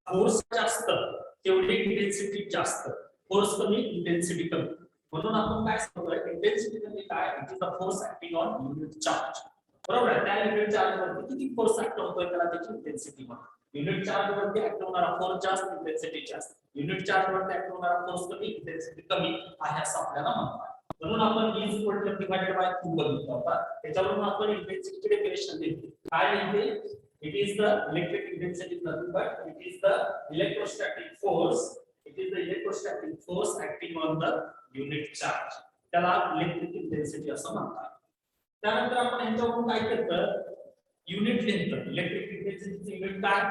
Force जास्त तेवढी intensity जास्त, फोर्स कमी इंटेन्सिटी कमी. म्हणून आपण काय सांगतोय, इंटेन्सिटी म्हणजे काय, it is the force acting on unit charge. बरोबर आहे. त्या युनिट चार्ज वरती किती फोर्स ऍक्ट होतोय त्याला त्याची इंटेन्सिटी म्हणतात. युनिट चार्ज वरती ऍक्ट होणारा फोर्स जास्त, इंटेन्सिटी जास्त. युनिट चार्ज वरती ऍक्ट होणारा फोर्स कमी, इंटेन्सिटी कमी आहे असं आपल्याला म्हणतात. म्हणून आपण E डिवाइडेड बाय Q बघितलं होता. त्याच्यावरून आपण इंटेन्सिटीचे डेफिनेशन दिली. काय लिहिते, it is the electric intensity nothing but it is the electrostatic force, it is the electrostatic force acting on the unit charge. त्याला इलेक्ट्रिक इंटेन्सिटी असं म्हणतात. त्यानंतर आपण ह्याच्यावरून काय करतो, युनिट लिहितो. इलेक्ट्रिक इंटेन्सिटीचे युनिट काय,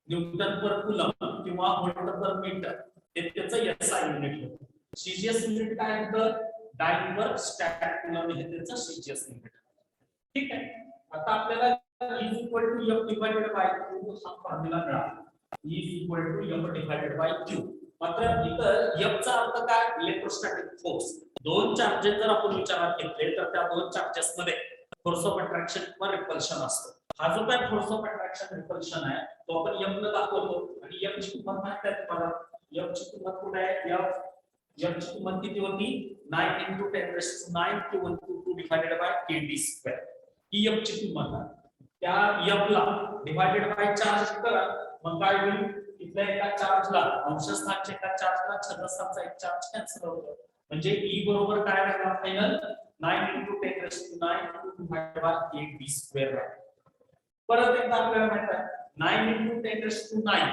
न्यूटन पर कूलम किंवा व्होल्ट पर मीटर, हे त्याचं एसआय युनिट होतं. सीजीएस युनिट काय होतं, डायन पर स्टॅटिक कूलम, हे त्याचं सीजीएस युनिट. ठीक आहे. आता आपल्याला E is equal to F divided by Q हा फॉर्म्युला मिळाला. E is equal to F divided by Q. मात्र इथं F चा अर्थ काय, इलेक्ट्रोस्टॅटिक फोर्स. दोन चार्जेस जर आपण विचारात घेतले तर त्या दोन चार्जेस मध्ये फोर्स ऑफ अट्रॅक्शन किंवा रिपल्शन असतो. हा जो काय फोर्स ऑफ अट्रॅक्शन रिपल्शन आहे तो आपण F ने दाखवतो. आणि F ची किंमत माहिती आहे तुम्हाला. F ची किंमत कुठे आहे, F ची किंमत किती होती, 9 × 10⁹ Q divided by kd². He F ची किंमत आहे. त्या F ला डिवाइडेड बाय चार्ज करा, मग काय होईल, इथल्या एका चार्जला अंशस्थानच्या एका चार्जला छेदस्थानचा एक चार्ज कॅन्सल होतो. म्हणजे E बरोबर काय राहिला final, 9 × 10⁹ Q divided by kd². परत एकदा आपल्याला माहित आहे 9 × 10⁹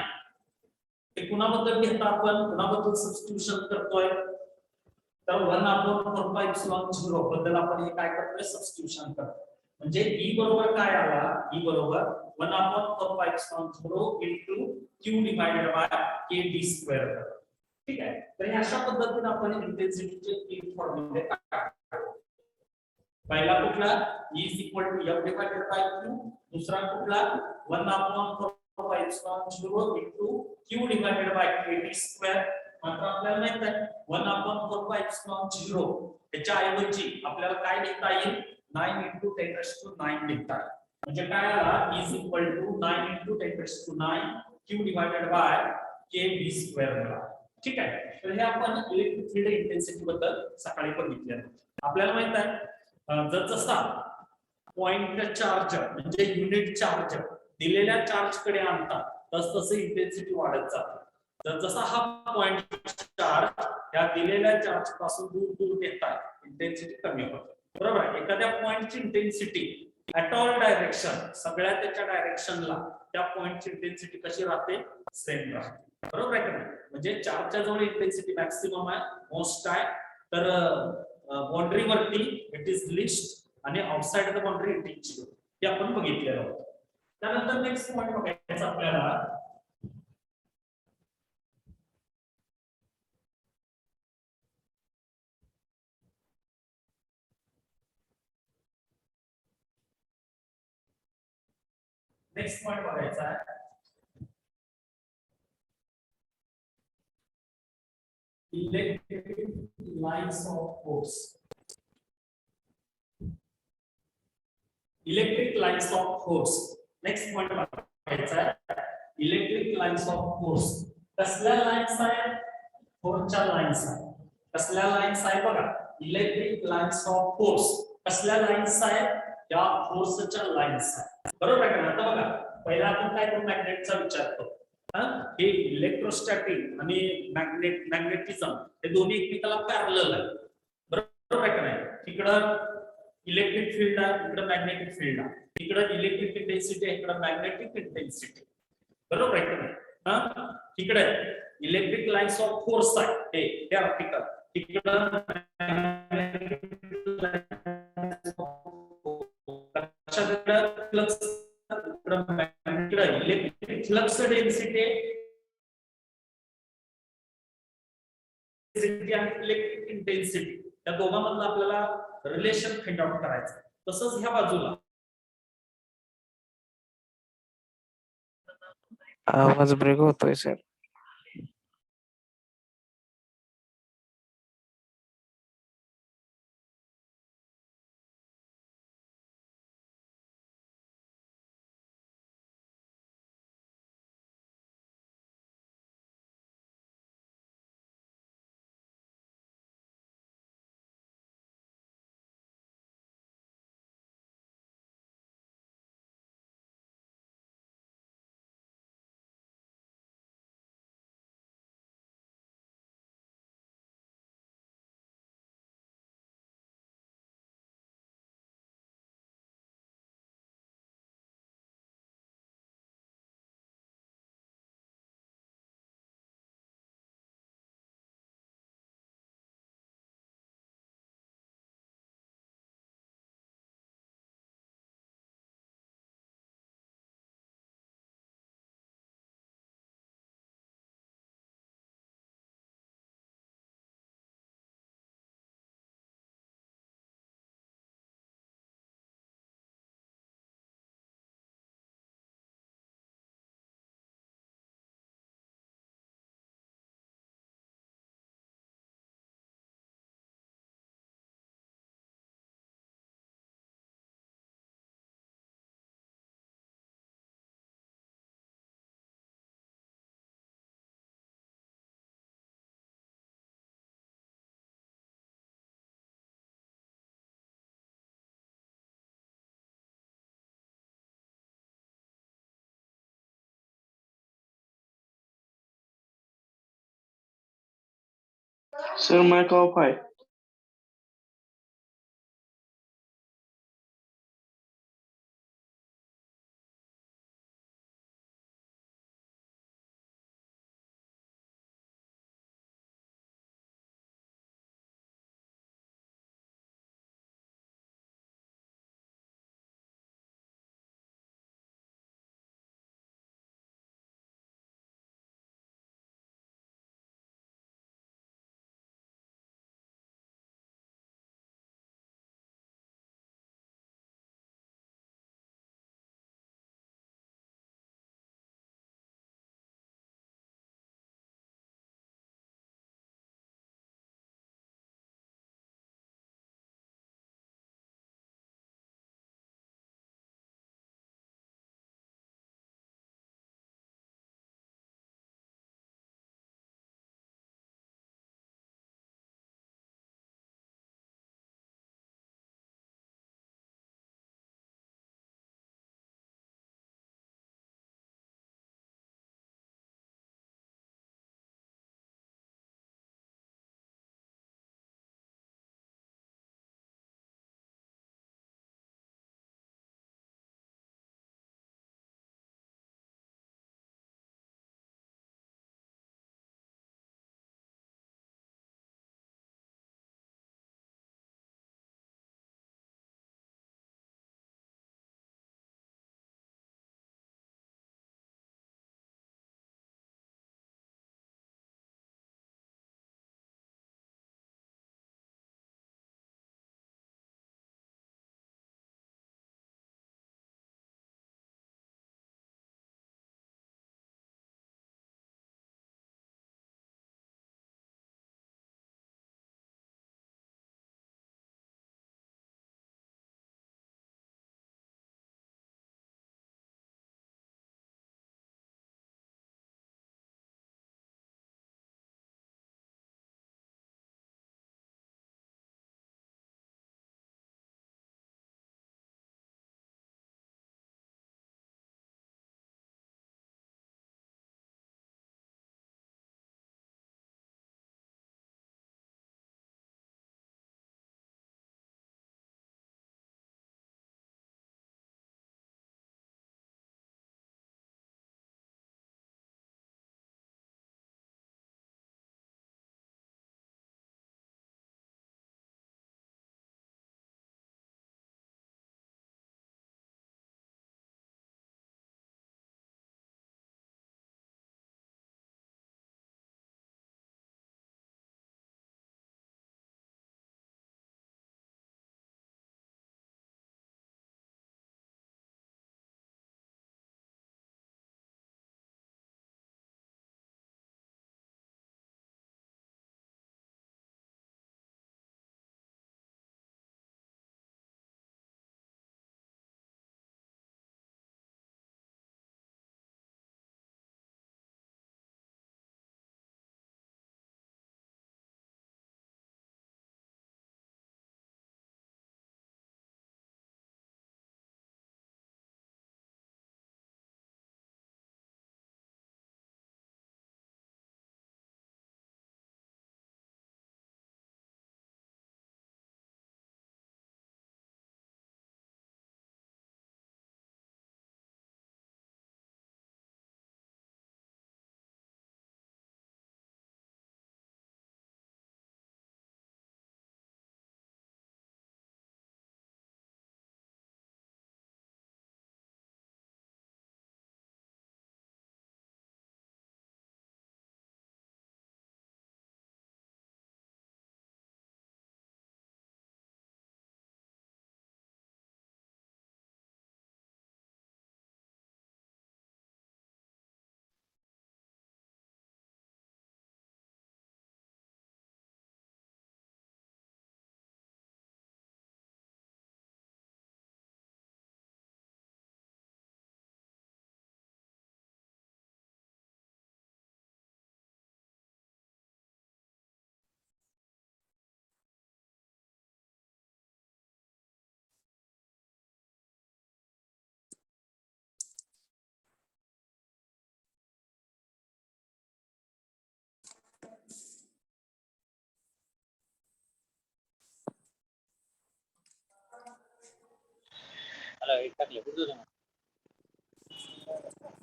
हे कुणाबद्दल घेता आपण, कुणाबद्दल सबस्टिट्यूशन करतोय, तर 1/4πε0 बद्दल आपण हे काय करतोय, सबस्टिट्यूशन करतोय. म्हणजे E बरोबर काय आला, E बरोबर 1/4πε0 × Q डिवाइडेड बाय kd². ठीक आहे. तर अशा पद्धतीने आपण इंटेन्सिटीचे तीन फॉर्म्युले काढतो. पहिला कुठला, E is equal to F divided by Q. दूसरा कुठला, 1/4πε0 × Q डिवाइडेड बाय kd². मात्र आपल्याला माहित आहे 1/4πε0 त्याच्या ऐवजी आपल्याला काय लिहिता येईल, 9 × 10⁹ लिहिता येईल. म्हणजे काय आला, E is equal to 9 × 10⁹ Q divided by kd² मिळाला. ठीक आहे. तर हे आपण इलेक्ट्रिक फील्ड इंटेन्सिटी बद्दल सकाळी बघितले. आपल्याला माहित आहे जसजसा पॉइंट चार्ज म्हणजे युनिट चार्ज दिलेल्या चार्ज कडे आणतात तसतसे इंटेन्सिटी वाढत जाते. जसा हा पॉइंट चार्ज या दिलेल्या चार्ज पासून दूर दूर नेतात इंटेन्सिटी कमी होते. बरोबर आहे. एखाद्या पॉइंटची इंटेन्सिटी ऍट ऑल डायरेक्शन, सगळ्या त्याच्या डायरेक्शनला त्या पॉइंटची इंटेन्सिटी कशी राहते, सेम राहते. बरोबर आहे का नाही. म्हणजे चार्जच्या जवळ इंटेन्सिटी मॅक्सिमम आहे, मोस्ट आहे, तर बाउंड्री वरती इट इज लिस्ट आणि outside the boundary it is zero. हे आपण बघितलेलं होतं. त्यानंतर नेक्स्ट पॉइंट बघायचा आपल्याला, नेक्स्ट पॉइंट बघायचा आहे electric lines of force. Electric lines of force next point बघायचा आहे. इलेक्ट्रिक लाइन्स ऑफ फोर्स कसल्या लाइन्स आहेत, फोर्सच्या लाइन्स आहेत. कसल्या लाइन्स आहे बघा, इलेक्ट्रिक लाइन्स ऑफ फोर्स कसल्या लाइन्स आहेत, त्या फोर्सच्या लाइन्स आहेत. बरोबर आहे का. आता बघा पहिला आपण काय करू, मॅग्नेटचा विचार करू. हे इलेक्ट्रोस्टॅटिक आणि मॅग्नेटिझम हे दोन्ही एकमेकाला पॅरलल आहे. बरोबर आहे का नाही. इकडं इलेक्ट्रिक फील्ड आहे, इकडं मॅग्नेटिक फील्ड आहे. इकडं इलेक्ट्रिक इंटेन्सिटी आहे, इकडं मॅग्नेटिक इंटेन्सिटी. बरोबर आहे का नाही. इकडे इलेक्ट्रिक लाइन्स ऑफ फोर्स आहे हे आर्टिकल, इकडं इलेक्ट्रिक फ्लक्स डेन्सिटी आणि इलेक्ट्रिक इंटेन्सिटी या दोघांमधलं आपल्याला रिलेशन फाइंड आउट करायचं. तसंच ह्या बाजूला आवाज ब्रेक होतोय सर. Sir, mic off है.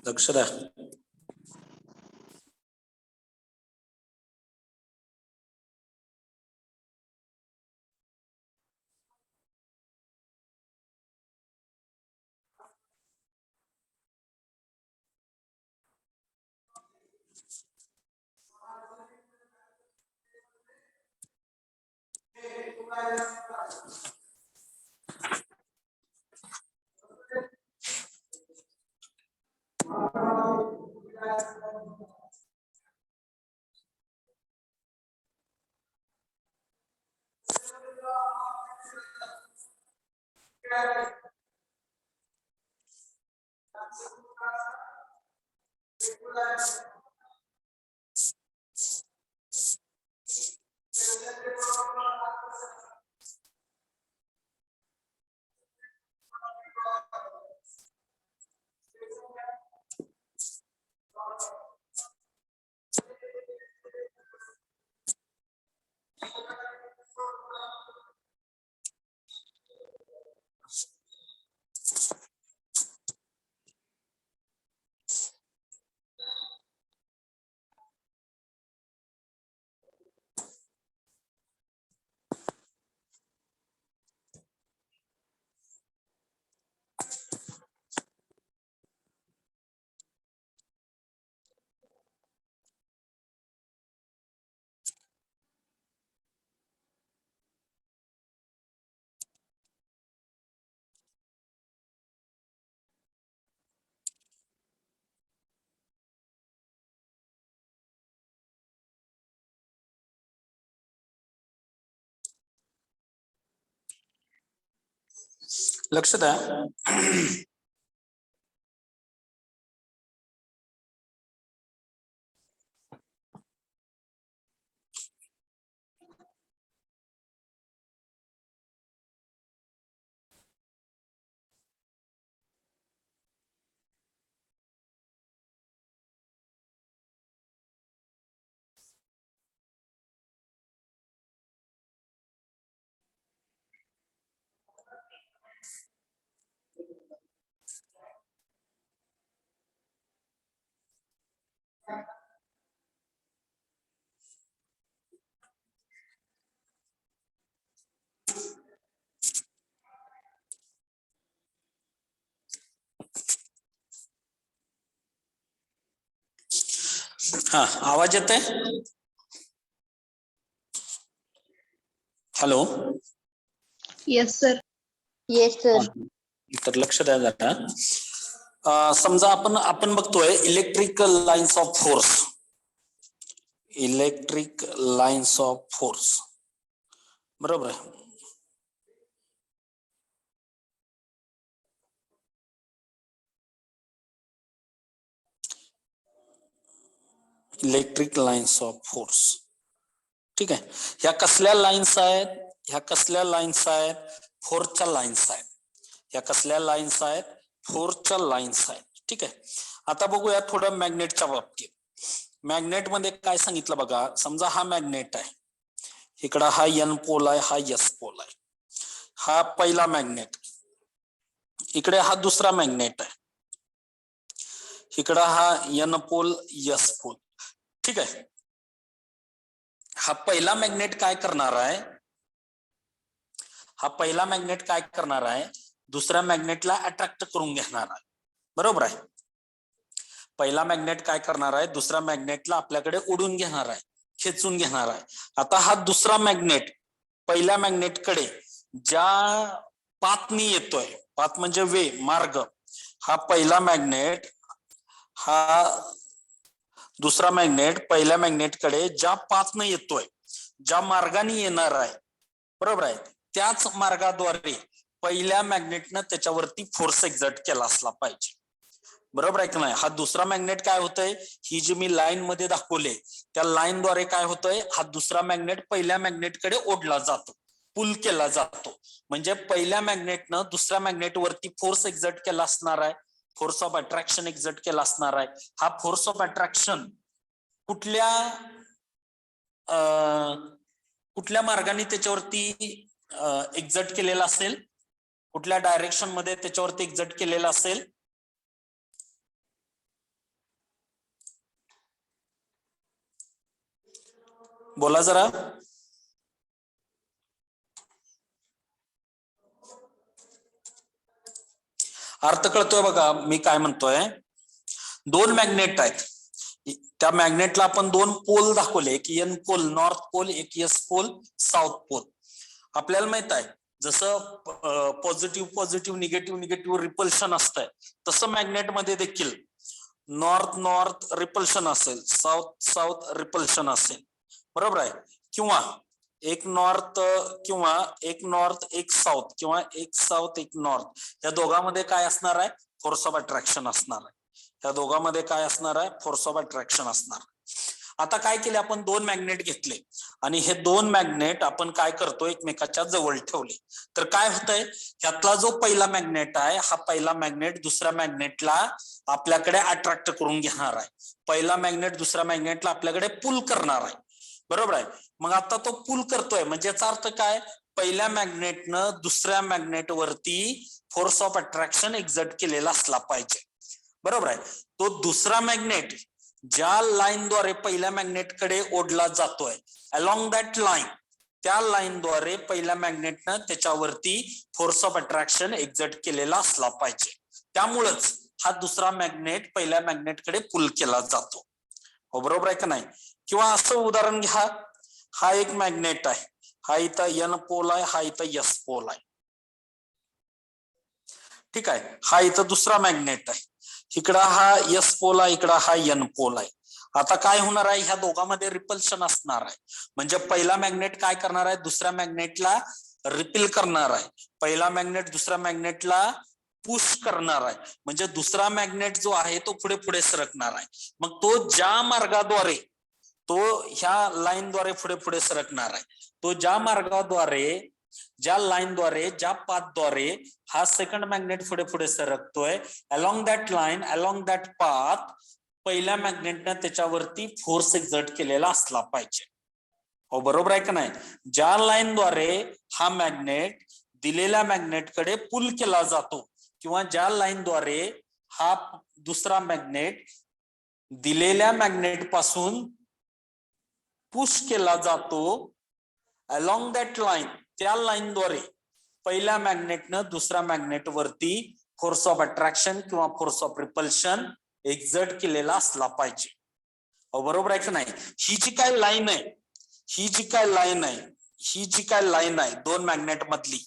लक्ष द्या. लक्ष द्या. हा, आवाज येते? Hello. Yes sir. Yes sir. तर लक्ष द्या जरा. समजा आपण बघतोय electric lines of force. Electric lines of force, बरोबर आहे. इलेक्ट्रिक लाईन्स ऑफ फोर्स, ठीक आहे. ह्या कसल्या लाईन्स आहेत? ह्या कसल्या लाईन्स आहेत? फोर्सच्या लाईन्स आहेत. ह्या कसल्या लाईन्स आहेत? फोर्सच्या लाईन्स आहेत, ठीक आहे. आता बघूया थोडं मॅग्नेटच्या बाबतीत. मॅग्नेट मध्ये काय सांगितलं बघा. समजा हा मॅग्नेट आहे, इकडं हा एन पोल आहे, हा एस पोल आहे. हा पहिला मॅग्नेट, इकडे हा दुसरा मॅग्नेट आहे, इकडं हा एन पोल एस पोल, ठीक आहे. हा पहिला मॅग्नेट काय करणार आहे? हा पहिला मॅग्नेट काय करणार आहे? दुसऱ्या मॅग्नेटला अट्रॅक्ट करून घेणार आहे, बरोबर आहे. पहिला मॅग्नेट काय करणार आहे? दुसऱ्या मॅग्नेटला आपल्याकडे ओढून घेणार आहे, खेचून घेणार आहे. आता हा दुसरा मॅग्नेट पहिल्या मॅग्नेटकडे ज्या पाथनी येतोय, पाथ म्हणजे वे, मार्ग, हा पहिला मॅग्नेट हा दुसरा मॅग्नेट पहिल्या मॅग्नेटकडे ज्या पाथनं येतोय, ज्या मार्गाने येणार आहे, बरोबर आहे, त्याच मार्गाद्वारे पहिल्या मॅग्नेटनं त्याच्यावरती फोर्स एक्झर्ट केला असला पाहिजे, बरोबर आहे की नाही. हा दुसरा मॅग्नेट काय होतंय? ही जी मी लाईन मध्ये दाखवले त्या लाईनद्वारे काय होतंय? हा दुसरा मॅग्नेट पहिल्या मॅग्नेटकडे ओढला जातो, पुल केला जातो. म्हणजे पहिल्या मॅग्नेटनं दुसऱ्या मॅग्नेटवरती फोर्स एक्झर्ट केला असणार आहे, फोर्स ऑफ अट्रॅक्शन एक्झर्ट केला असणार आहे. हा फोर्स ऑफ अट्रॅक्शन कुठल्या मार्गाने त्याच्यावरती एक्झर्ट केलेला असेल? कुठल्या डायरेक्शन मध्ये त्याच्यावरती एक्झर्ट केलेला असेल? बोला जरा. अर्थ कळतोय बघा मी काय म्हणतोय. दोन मॅग्नेट आहेत, त्या मॅग्नेटला आपण दोन पोल दाखवले, एक एन पोल नॉर्थ पोल, एक एस पोल साऊथ पोल. आपल्याला माहित आहे जसं positive positive negative negative repulsion असतंय, तसं मॅग्नेट मध्ये देखील नॉर्थ नॉर्थ रिपल्शन असेल, साऊथ साऊथ रिपल्शन असेल, बरोबर आहे. किंवा एक नॉर्थ एक साऊथ किंवा एक साऊथ एक नॉर्थ, या दोघांमध्ये काय असणार आहे? फोर्स ऑफ अट्रॅक्शन असणार आहे. या दोघांमध्ये काय असणार आहे? फोर्स ऑफ अट्रॅक्शन असणार. आता काय केले आपण? दोन मॅग्नेट घेतले आणि हे दोन मॅग्नेट आपण काय करतो? एकमेकाच्या जवळ ठेवले. तर काय होतंय? ह्यातला जो पहिला मॅग्नेट आहे, हा पहिला मॅग्नेट दुसऱ्या मॅग्नेटला आपल्याकडे अट्रॅक्ट करून घेणार आहे. पहिला मॅग्नेट दुसऱ्या मॅग्नेटला आपल्याकडे पुल करणार आहे, बरोबर आहे. मग आता तो पुल करतोय म्हणजे याचा अर्थ काय? पहिल्या मॅग्नेटनं दुसऱ्या मॅग्नेट वरती फोर्स ऑफ अट्रॅक्शन एक्झर्ट केलेला असला पाहिजे, बरोबर आहे. तो दुसरा मॅग्नेट ज्या लाईनद्वारे पहिल्या मॅग्नेटकडे ओढला जातोय, अलॉंग दॅट लाईन, त्या लाईनद्वारे पहिल्या मॅग्नेटनं त्याच्यावरती फोर्स ऑफ अट्रॅक्शन एक्झर्ट केलेला असला पाहिजे. त्यामुळेच हा दुसरा मॅग्नेट पहिल्या मॅग्नेटकडे पुल केला जातो, हो बरोबर आहे का नाही? किंवा असं उदाहरण घ्या, हा एक मॅग्नेट आहे, हा इथं एन पोल आहे, हा इथं एस पोल आहे, ठीक आहे. हा इथं दुसरा मॅग्नेट आहे, इकडं हा एस पोल आहे, इकडं हा एन पोल आहे. आता काय होणार आहे? ह्या दोघांमध्ये रिपल्शन असणार आहे. म्हणजे पहिला मॅग्नेट काय करणार आहे? दुसऱ्या मॅग्नेटला रिपेल करणार आहे. पहिला मॅग्नेट दुसऱ्या मॅग्नेटला पुश करणार आहे. म्हणजे दुसरा मॅग्नेट जो आहे तो पुढे पुढे सरकणार आहे. मग तो ज्या मार्गाद्वारे, तो ह्या लाईनद्वारे पुढे पुढे सरकणार आहे, तो ज्या मार्गाद्वारे, ज्या लाईनद्वारे, ज्या पाथद्वारे हा सेकंड मॅग्नेट पुढे पुढे सरकतोय, along that line, along that path, पहिल्या मॅग्नेटने त्याच्यावरती फोर्स एक्झर्ट केलेला असला पाहिजे, हो बरोबर आहे का नाही? ज्या लाईनद्वारे हा मॅग्नेट दिलेल्या मॅग्नेटकडे पुल केला जातो, किंवा ज्या लाईनद्वारे हा दुसरा मॅग्नेट दिलेल्या मॅग्नेट पासून पुश केला जातो, अलॉंग दॅट लाईन, त्या लाईनद्वारे पहिल्या मॅग्नेटनं दुसऱ्या मॅग्नेट वरती फोर्स ऑफ अट्रॅक्शन किंवा फोर्स ऑफ रिपल्शन एक्झर्ट केलेला असला पाहिजे, बरोबर आहे की नाही? ही जी काय लाईन आहे, ही जी काय लाईन आहे, ही जी काय लाईन आहे दोन मॅग्नेट मधली,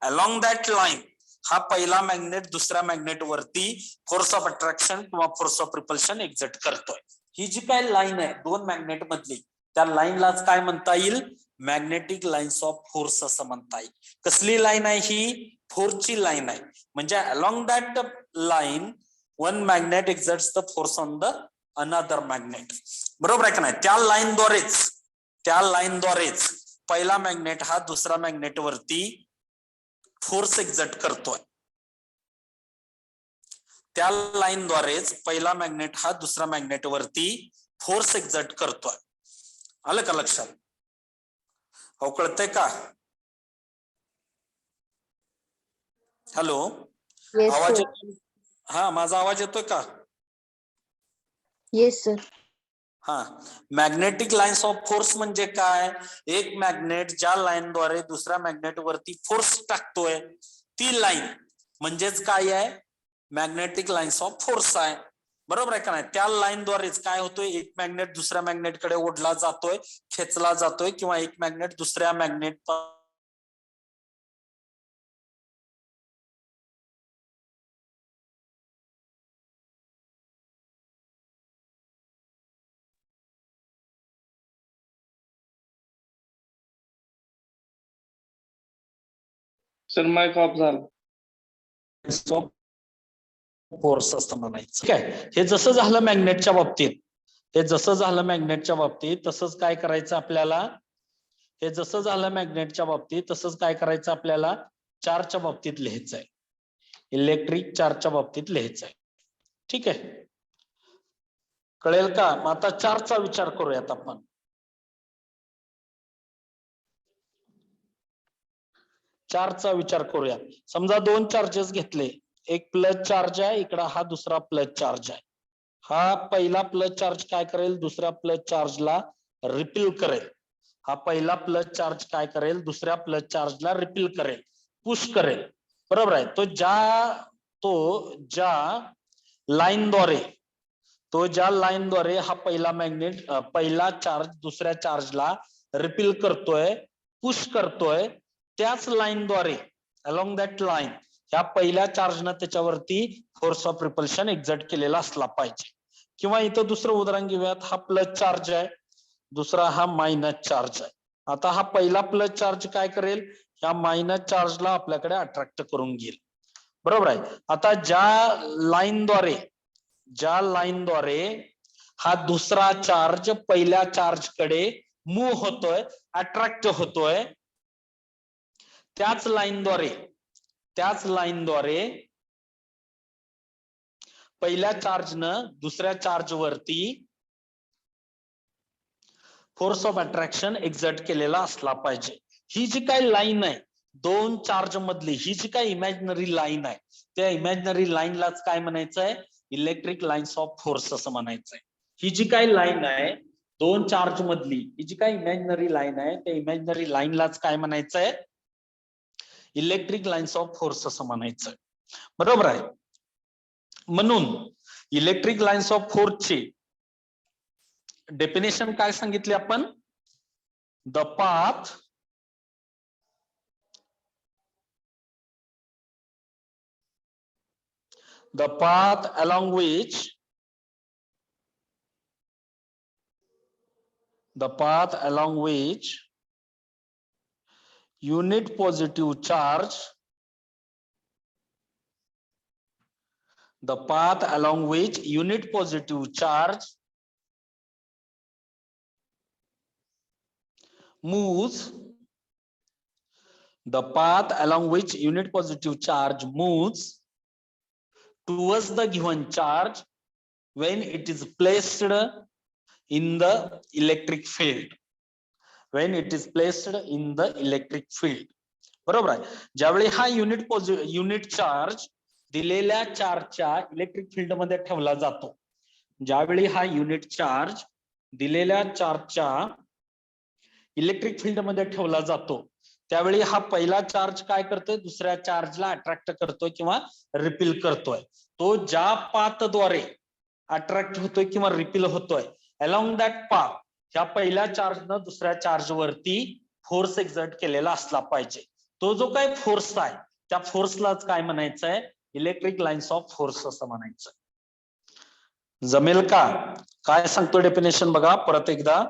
अलॉंग दॅट लाईन हा पहिला मॅग्नेट दुसऱ्या मॅग्नेट वरती फोर्स ऑफ अट्रॅक्शन किंवा फोर्स ऑफ रिपल्शन एक्झर्ट करतोय. ही जी काय लाईन आहे दोन मॅग्नेट मधली, त्या लाईनलाच काय म्हणता येईल? मॅग्नेटिक लाईन्स ऑफ फोर्स असं म्हणता येईल. कसली लाईन आहे ही? फोर्सची लाईन आहे. म्हणजे along that line one magnet एक्झर्ट्स the force on the another magnet, बरोबर आहे का नाही? त्या लाईनद्वारेच पहिला मॅग्नेट हा दुसऱ्या मॅग्नेट वरती फोर्स एक्झर्ट करतोय. त्या लाईनद्वारेच पहिला मॅग्नेट हा दुसऱ्या मॅग्नेट वरती फोर्स एक्झर्ट करतोय. आलं का लक्षात? हो कळतंय का? हॅलो, आवाज येतोय? हा, माझा आवाज येतोय का? Yes sir. हा, मॅग्नेटिक लाईन्स ऑफ फोर्स म्हणजे काय? एक मॅग्नेट ज्या लाईनद्वारे दुसऱ्या मॅग्नेट वरती फोर्स टाकतोय, ती लाईन म्हणजेच काय आहे? मॅग्नेटिक लाईन्स ऑफ फोर्स आहे, बरोबर आहे का नाही? त्या लाईनद्वारेच काय होतोय? एक मॅग्नेट दुसऱ्या मॅग्नेटकडे ओढला जातोय, खेचला जातोय, किंवा एक मॅग्नेट दुसऱ्या मॅग्नेट सर माईक ऑफ झाला. फोर्स असं म्हणायचं, ठीक आहे. हे जसं झालं मॅग्नेटच्या बाबतीत, तसंच काय करायचं आपल्याला? हे जसं झालं मॅग्नेटच्या बाबतीत तसंच काय करायचं आपल्याला? चार्जच्या बाबतीत लिहायचंय, इलेक्ट्रिक चार्जच्या बाबतीत लिहायचंय, ठीक आहे? कळेल का? मग आता चार्जचा विचार करूयात आपण. चार्जचा विचार करूया. समजा दोन चार्जेस घेतले, एक प्लस चार्ज आहे, इकडं हा दुसरा प्लस चार्ज आहे. हा पहिला प्लस चार्ज काय करेल, दुसऱ्या प्लस चार्जला रिपील करेल. हा पहिला प्लस चार्ज काय करेल, दुसऱ्या प्लस चार्जला रिपील करेल, पुश करेल. बरोबर आहे. ज्या लाईनद्वारे हा पहिला चार्ज दुसऱ्या चार्जला रिपील करतोय, पुश करतोय, त्याच लाईनद्वारे अलॉंग दॅट लाईन ह्या पहिल्या चार्जनं त्याच्यावरती फोर्स ऑफ रिपल्शन एक्झर्ट केलेला असला पाहिजे. किंवा इथं दुसरं उदाहरण घेऊयात. हा प्लस चार्ज आहे, दुसरा हा मायनस चार्ज आहे. आता हा पहिला प्लस चार्ज काय करेल, ह्या मायनस चार्जला आपल्याकडे अट्रॅक्ट करून घेईल. बरोबर आहे. आता ज्या लाईनद्वारे हा दुसरा चार्ज पहिल्या चार्ज कडे मूव्ह होतोय, अट्रॅक्ट होतोय, त्याच लाईनद्वारे पहिल्या चार्जनं दुसऱ्या चार्ज वरती फोर्स ऑफ अट्रॅक्शन एक्झर्ट केलेला असला पाहिजे. ही जी काही लाईन आहे दोन चार्ज मधली, ही जी काही इमॅजिनरी लाईन आहे, त्या इमॅजिनरी लाईनलाच काय म्हणायचंय, इलेक्ट्रिक लाईन्स ऑफ फोर्स असं म्हणायचंय. ही जी काही लाईन आहे दोन चार्ज मधली, ही जी काही इमॅजिनरी लाईन आहे, त्या इमॅजिनरी लाईनलाच काय म्हणायचंय, इलेक्ट्रिक लाईन्स ऑफ फोर्स असं म्हणायचंय. बरोबर आहे. म्हणून इलेक्ट्रिक लाईन्स ऑफ फोर्सची डेफिनेशन काय सांगितली आपण, the path along which unit positive charge moves towards the given charge when it is placed in the electric field. बरोबर आहे. ज्यावेळी हा युनिट चार्ज दिलेल्या चार्जच्या इलेक्ट्रिक फील्ड मध्ये ठेवला जातो, ज्यावेळी हा युनिट चार्ज दिलेल्या चार्जच्या इलेक्ट्रिक फील्ड मध्ये ठेवला जातो, त्यावेळी हा पहिला चार्ज काय करतोय, दुसऱ्या चार्जला अट्रॅक्ट करतोय किंवा रिपील करतोय. तो ज्या पाथद्वारे अट्रॅक्ट होतोय किंवा रिपील होतोय, अलॉंग दॅट पाथ ह्या पहिल्या चार्जनं दुसऱ्या चार्ज वरती फोर्स एक्झर्ट केलेला असला पाहिजे. तो जो काही फोर्स आहे त्या फोर्सलाच काय म्हणायचंय, इलेक्ट्रिक लाईन्स ऑफ फोर्स असं म्हणायचं. जमेल का? काय सांगतो डेफिनेशन बघा परत एकदा.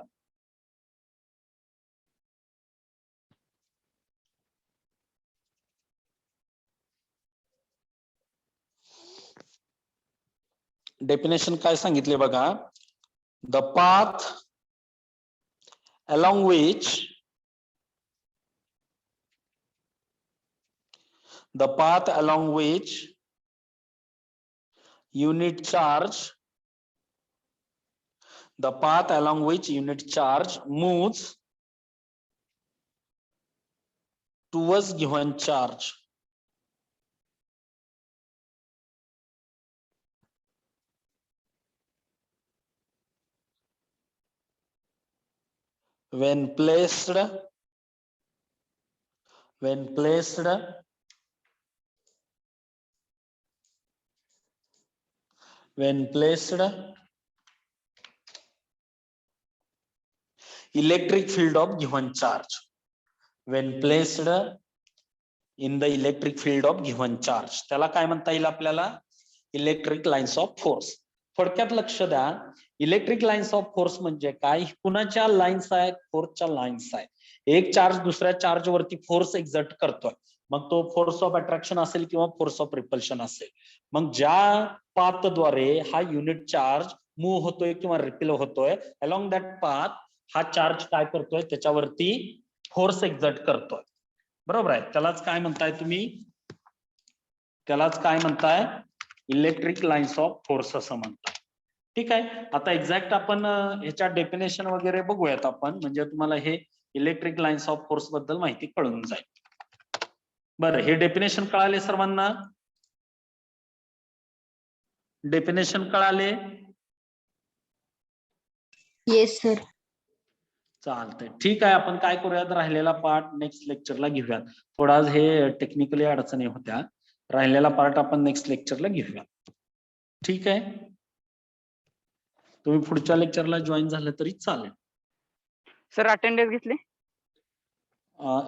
डेफिनेशन काय सांगितले बघा, the path along which unit charge moves towards given charge when placed electric field of given charge. When placed in the electric field of given charge, त्याला काय म्हणता येईल आपल्याला, इलेक्ट्रिक लाईन्स ऑफ फोर्स. थोडक्यात लक्ष द्या, इलेक्ट्रिक लाईन्स ऑफ फोर्स म्हणजे काय, कुणाच्या लाईन्स आहेत, फोर्सच्या लाईन्स आहेत. एक चार्ज दुसऱ्या चार्ज वरती फोर्स एक्झर्ट करतोय, मग तो फोर्स ऑफ अट्रॅक्शन असेल किंवा फोर्स ऑफ रिपल्शन असेल. मग ज्या पाथद्वारे हा युनिट चार्ज मूव्ह होतोय किंवा रिपील होतोय, अलॉंग दॅट पाथ हा चार्ज काय करतोय, त्याच्यावरती फोर्स एक्झर्ट करतोय. बरोबर आहे. त्यालाच काय म्हणताय तुम्ही, त्यालाच काय म्हणताय, इलेक्ट्रिक लाईन्स ऑफ फोर्स असं म्हणतात. ठीक आहे. आता एक्झॅक्ट आपण ह्याच्या डेफिनेशन वगैरे बघूयात आपण, म्हणजे तुम्हाला हे इलेक्ट्रिक लाईन्स ऑफ फोर्स बद्दल माहिती कळून जाईल. बरं, हे डेफिनेशन कळाले सर्वांना? डेफिनेशन कळाले? Yes sir. चालतंय, ठीक आहे. आपण काय करूयात, राहिलेला पार्ट नेक्स्ट लेक्चरला घेऊयात. थोडा आज हे टेक्निकली अडचणी होत्या, राहिलेला पार्ट आपण नेक्स्ट लेक्चरला घेऊया. ठीक आहे, तुम्ही पुढच्या लेक्चरला जॉईन झालं तरी चालेल. सर अटेंडन्स घेतली?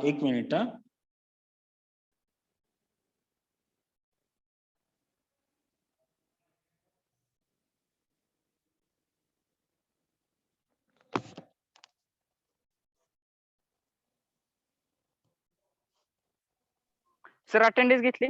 एक मिनिट. सर अटेंडन्स घेतली?